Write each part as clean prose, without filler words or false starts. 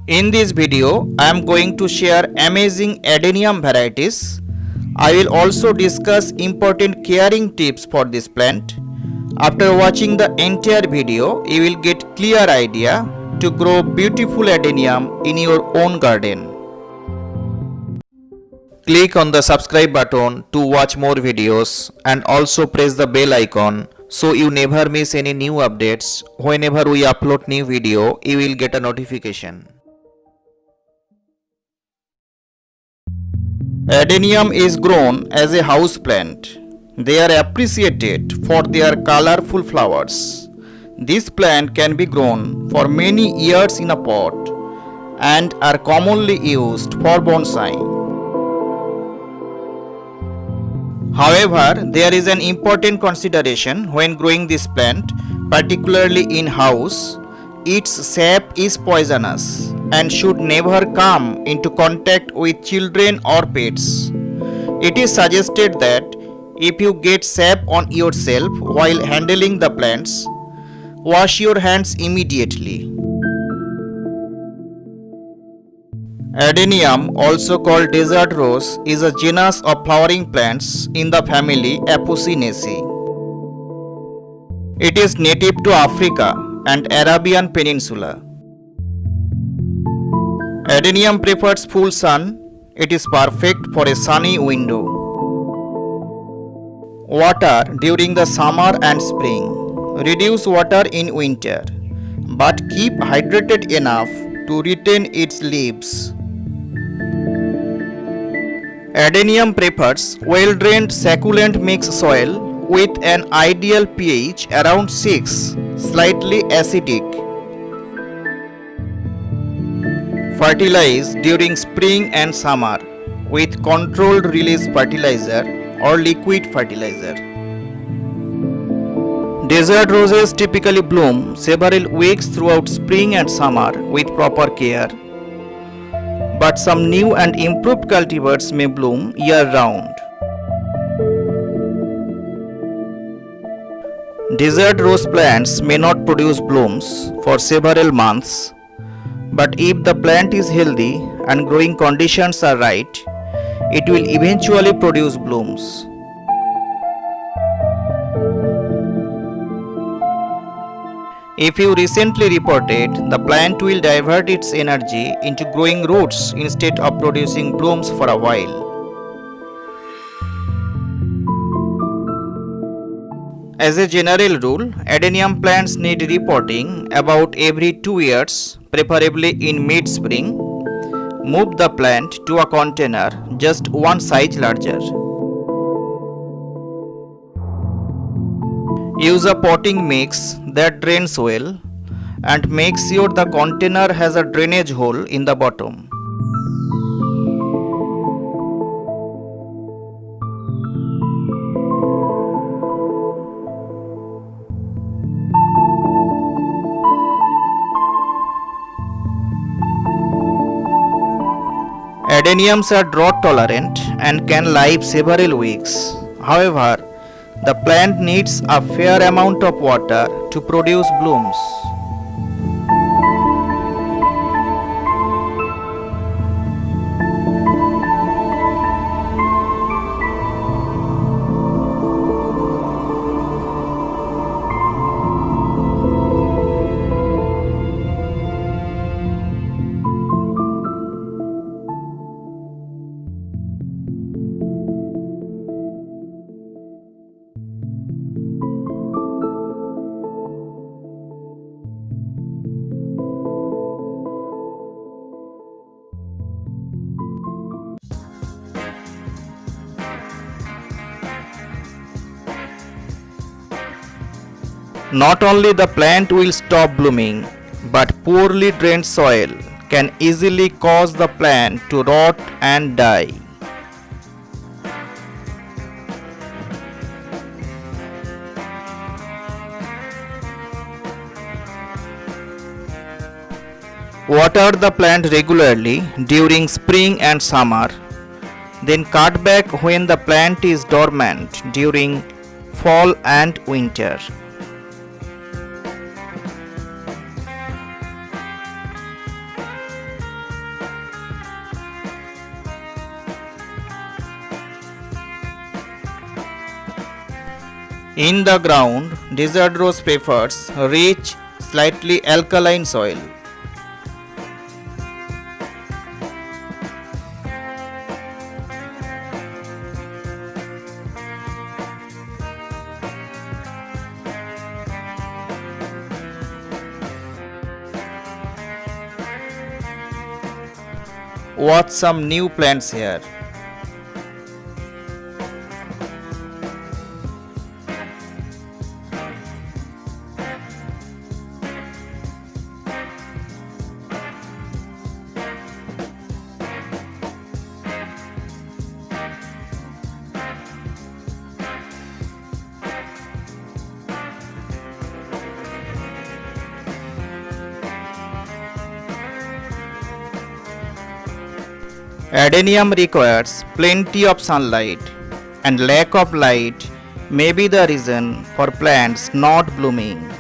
In this video, I am going to share amazing adenium varieties. I will also discuss important caring tips for this plant. After watching the entire video, you will get clear idea to grow beautiful adenium in your own garden. Click on the subscribe button to watch more videos and also press the bell icon so you never miss any new updates. Whenever we upload new video, you will get a notification. Adenium is grown as a house plant. They are appreciated for their colorful flowers. This plant can be grown for many years in a pot and are commonly used for bonsai. However, there is an important consideration when growing this plant, particularly in house. Its sap is poisonous and should never come into contact with children or pets. It is suggested that if you get sap on yourself while handling the plants, wash your hands immediately. Adenium, also called desert rose, is a genus of flowering plants in the family Apocynaceae. It is native to Africa and Arabian Peninsula. Adenium prefers full sun. It is perfect for a sunny window. Water during the summer and spring. Reduce water in winter, but keep hydrated enough to retain its leaves. Adenium prefers well-drained succulent mixed soil with an ideal pH around 6, slightly acidic. Fertilize during spring and summer with controlled release fertilizer or liquid fertilizer. Desert roses typically bloom several weeks throughout spring and summer with proper care, but some new and improved cultivars may bloom year-round. Desert rose plants may not produce blooms for several months, but if the plant is healthy and growing conditions are right, it will eventually produce blooms. If you recently repotted, the plant will divert its energy into growing roots instead of producing blooms for a while. As a general rule, adenium plants need repotting about every 2 years, preferably in mid-spring. Move the plant to a container just one size larger. Use a potting mix that drains well and make sure the container has a drainage hole in the bottom. Adeniums are drought tolerant and can live several weeks. However, the plant needs a fair amount of water to produce blooms. Not only the plant will stop blooming, but poorly drained soil can easily cause the plant to rot and die. Water the plant regularly during spring and summer. Then cut back when the plant is dormant during fall and winter. In the ground, desert rose prefers rich, slightly alkaline soil. Watch some new plants here. Adenium requires plenty of sunlight, and lack of light may be the reason for plants not blooming.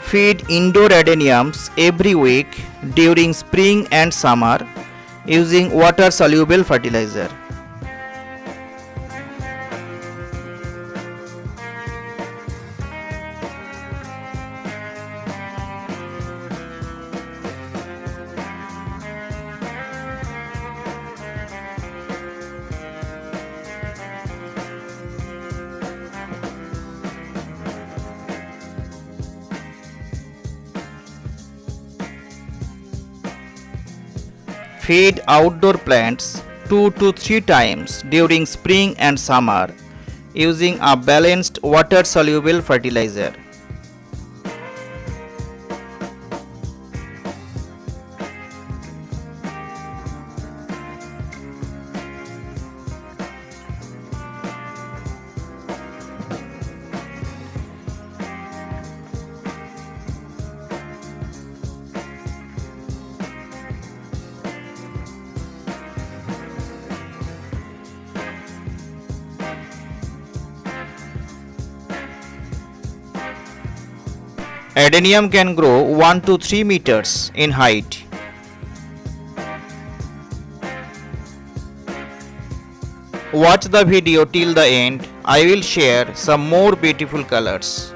Feed indoor adeniums every week during spring and summer using water soluble fertilizer. Feed outdoor plants 2 to 3 times during spring and summer using a balanced water soluble fertilizer. Adenium can grow 1 to 3 meters in height. Watch the video till the end. I will share some more beautiful colors.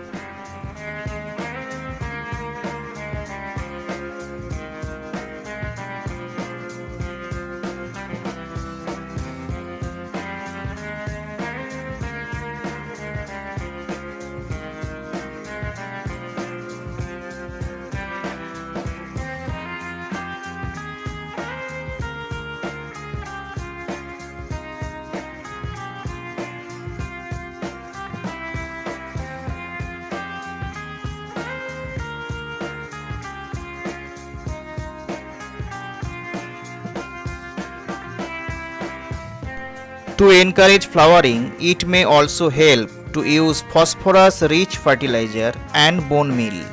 To encourage flowering, it may also help to use phosphorus-rich fertilizer and bone meal.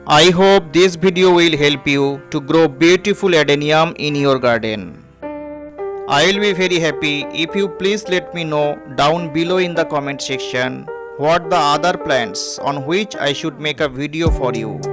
I hope this video will help you to grow beautiful adenium in your garden. I will be very happy if you please let me know down below in the comment section what the other plants on which I should make a video for you.